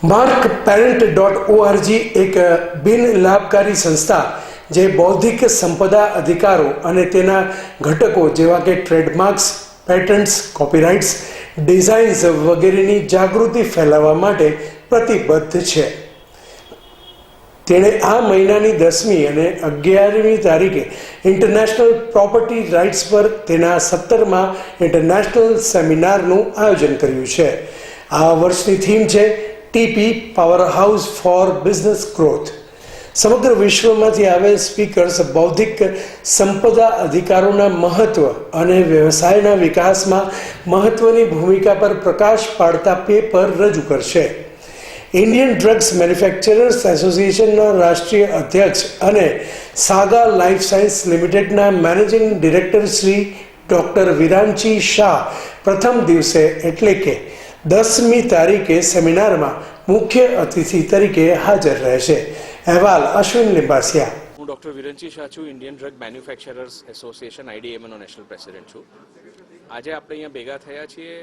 Mark પેરેન્ટ.org એક બિન લાભકારી સંસ્થા જે બૌદ્ધિક સંપદા અધિકારો અને તેના ઘટકો જેવા કે ટ્રેડમાર્ક્સ, પેટન્ટ્સ, કોપીરાઇટ્સ, ડિઝાઇન્સ વગેરેની જાગૃતિ ફેલાવવા માટે પ્રતિબદ્ધ છે. તેણે આ મહિનાની 10મી અને 11મી તારીખે ઇન્ટરનેશનલ પ્રોપર્ટી રાઇટ્સ પર તેના 17મા ઇન્ટરનેશનલ સેમિનારનું આયોજન કર્યું છે. આ વર્ષની થીમ છે TP powerhouse for business growth. સમગ્ર વિશ્વમાંથી આવેલ સ્પીકર્સ બૌદ્ધિક સંપદા અધિકારોના મહત્વ અને વ્યવસાયના વિકાસમાં મહત્વની ભૂમિકા પર પ્રકાશ પાડતા પેપર રજૂ કરશે. ઇન્ડિયન ડ્રગ્સ મેન્યુફેક્ચરર્સ એસોસિએશનના રાષ્ટ્રીય અધ્યક્ષ અને સાગા લાઈફ સાયન્સ લિમિટેડના managing director Shri doctor Viranchi Shah પ્રથમ દિવસે એટલે કે 10મી તારીખે સેમિનારમાં મુખ્ય અતિથિ તરીકે હાજર રહેશે. અહેવાલ અશ્વિન લિંબાસિયા. હું ડૉક્ટર વિરાંચી શાહ છું, ઇન્ડિયન ડ્રગ મેન્યુફેક્ચરર્સ એસોસિએશન IDMAનો નેશનલ પ્રેસિડેન્ટ છું. આજે આપણે અહીંયા ભેગા થયા છીએ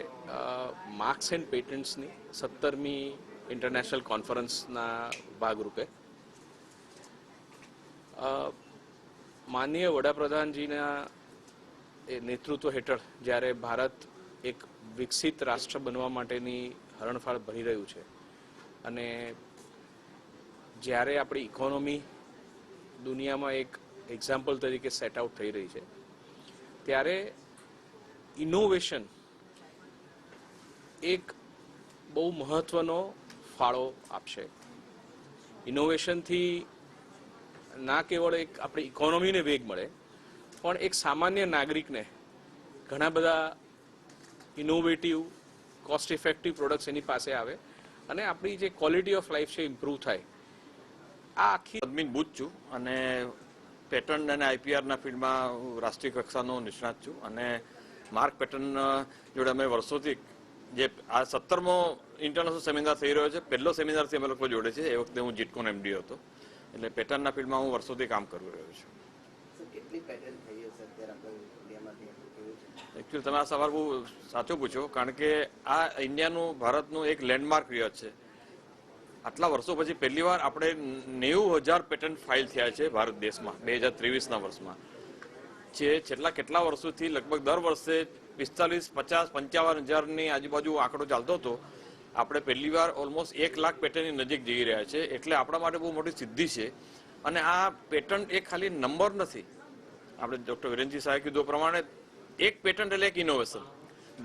માર્ક્સ એન્ડ પેટન્ટ્સની 17મી ઇન્ટરનેશનલ કોન્ફરન્સના ભાગરૂપે. માનનીય વડાપ્રધાનજીના નેતૃત્વ હેઠળ જ્યારે ભારત એક વિકસિત રાષ્ટ્ર બનવા માટેની હરણફાળ ભરી રહ્યું છે અને જ્યારે આપણી ઇકોનોમી દુનિયામાં એક એક્ઝામ્પલ તરીકે સેટ આઉટ થઈ રહી છે, ત્યારે ઇનોવેશન એક બહુ મહત્વનો ફાળો આપશે. ઇનોવેશનથી ના કેવળ એક આપણી ઇકોનોમીને વેગ મળે, પણ એક સામાન્ય નાગરિકને ઘણા બધા ઇનોવેટિવ, કોસ્ટ ઇફેક્ટિવ પ્રોડક્ટ્સ એની પાસે આવે અને આપણી જે ક્વોલિટી ઓફ લાઈફ છે ઇમ્પ્રૂવ થાય. આ આખી અદમીન બુચ છું અને પેટર્ન અને IPRના ફિલ્ડમાં હું રાષ્ટ્રીય કક્ષાનો નિષ્ણાત છું અને માર્ક પેટર્ન જોડે અમે વર્ષોથી જે આ 17મો ઇન્ટરનેશનલ સેમિનાર થઈ રહ્યો છે, પહેલો સેમિનારથી અમે લોકો જોડે છે. એ વખતે હું જીટકોન MD હતો, એટલે પેટર્નના ફિલ્ડમાં હું વર્ષોથી કામ કરી રહ્યો છું. એકચ્યુઅલી તમે આ સવાલ બહુ સાચો પૂછો, કારણ કે આ ઇન્ડિયાનું, ભારતનું એક લેન્ડમાર્ક રહ્યો છે. આટલા વર્ષો પછી પહેલીવાર આપણે 90,000 પેટન્ટ ફાઇલ થયા છે ભારત દેશમાં 2023ના વર્ષમાં. જે છેલ્લા કેટલા વર્ષોથી લગભગ દર વર્ષે 45, 50, 55,000ની આજુબાજુ આંકડો ચાલતો હતો. આપણે પહેલીવાર ઓલમોસ્ટ 1 લાખ પેટન્ટની નજીક જઈ રહ્યા છે, એટલે આપણા માટે બહુ મોટી સિદ્ધિ છે. અને આ પેટન્ટ એક ખાલી નંબર નથી. આપણે ડૉક્ટર વિરેનજી શાહે કીધું પ્રમાણે એક પેટન્ટ એટલે એક ઇનોવેશન.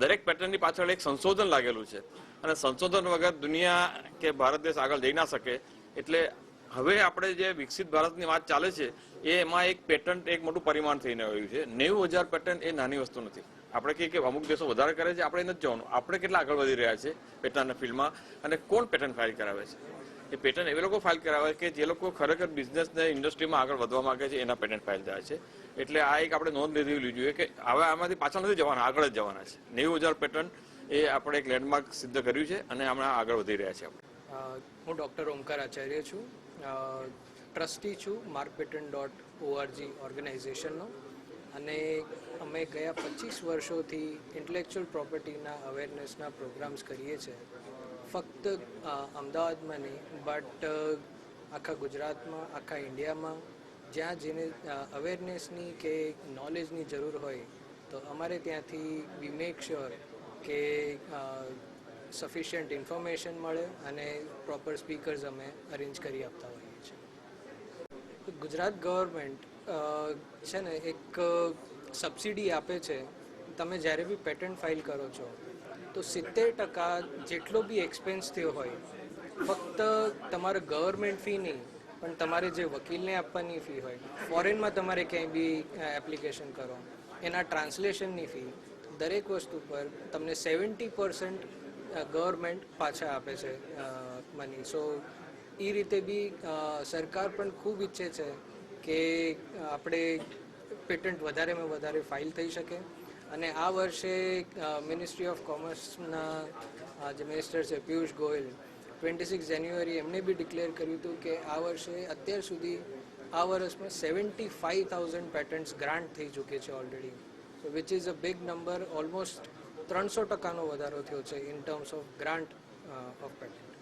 દરેક પેટન્ટની પાછળ એક સંશોધન લાગેલું છે અને સંશોધન વગર દુનિયા કે ભારત દેશ આગળ જઈ ના શકે. એટલે હવે આપણે જે વિકસિત ભારતની વાત ચાલે છે એમાં એક પેટન્ટ એક મોટું પરિમાણ થઈને આવ્યું છે. 90,000 પેટન્ટ એ નાની વસ્તુ નથી. આપણે કહીએ કે અમુક દેશો વધારે કરે છે, આપણે નથી જોવાનું આપણે કેટલા આગળ વધી રહ્યા છે પેટન્ટના ફિલ્ડમાં અને કોણ પેટન્ટ ફાઇલ કરાવે છે. એ પેટન્ટ એવા લોકો ફાઇલ કરાવે કે જે લોકો ખરેખર બિઝનેસને ઇન્ડસ્ટ્રીમાં આગળ વધવા માંગે છે, એના પેટન્ટ ફાઇલ થાય છે. એટલે આ એક આપણે નોંધ લીધી જોઈએ કે હવે આમાંથી પાછળ નથી જવાના, આગળ જ જવાના છે. 90,000 પેટન્ટ એ આપણે એક લેન્ડમાર્ક સિદ્ધ કર્યું છે અને હમણાં આગળ વધી રહ્યા છે. હું ડૉક્ટર ઓમકાર આચાર્ય છું, ટ્રસ્ટી છું markpatent.org ઓર્ગેનાઇઝેશનનો, અને અમે ગયા 25 વર્ષોથી ઇન્ટેલેક્ચુઅલ પ્રોપર્ટીના અવેરનેસના પ્રોગ્રામ્સ કરીએ છીએ. ફક્ત અમદાવાદમાં નહીં, બટ આખા ગુજરાતમાં, આખા ઇન્ડિયામાં જ્યાં જેને અવેરનેસની કે નોલેજની જરૂર હોય તો અમારે ત્યાંથી વી મેક શ્યોર કે સફિશિયન્ટ ઇન્ફોર્મેશન મળે અને પ્રોપર સ્પીકર્સ અમે અરેન્જ કરી આપતા હોઈએ છીએ. ગુજરાત ગવર્મેન્ટ છે ને એક સબસિડી આપે છે. તમે જ્યારે બી પેટન્ટ ફાઇલ કરો છો તો 70% જેટલો બી એક્સપેન્સ થયો હોય, ફક્ત તમારે ગવર્મેન્ટ ફી નહીં પણ તમારે જે વકીલને આપવાની ફી હોય, ફોરેનમાં તમારે ક્યાંય બી એપ્લિકેશન કરો એના ટ્રાન્સલેશનની ફી, દરેક વસ્તુ પર તમને 70% ગવર્મેન્ટ પાછા આપે છે મની. સો એ રીતે બી સરકાર પણ ખૂબ ઈચ્છે છે કે આપણે પેટન્ટ વધારેમાં વધારે ફાઇલ થઈ શકે. અને આ વર્ષે મિનિસ્ટ્રી ઓફ કોમર્સના જે મિનિસ્ટર છે પિયુષ ગોયલ 26 જાન્યુઆરી એમને બી ડિક્લેર કર્યું હતું કે આ વર્ષે અત્યાર સુધી આ વર્ષમાં 75,000 પેટન્ટ્સ ગ્રાન્ટ થઈ ચૂકી છે already. So which is a big number. Almost 300% વધારો થયો છે in terms of grant of patent.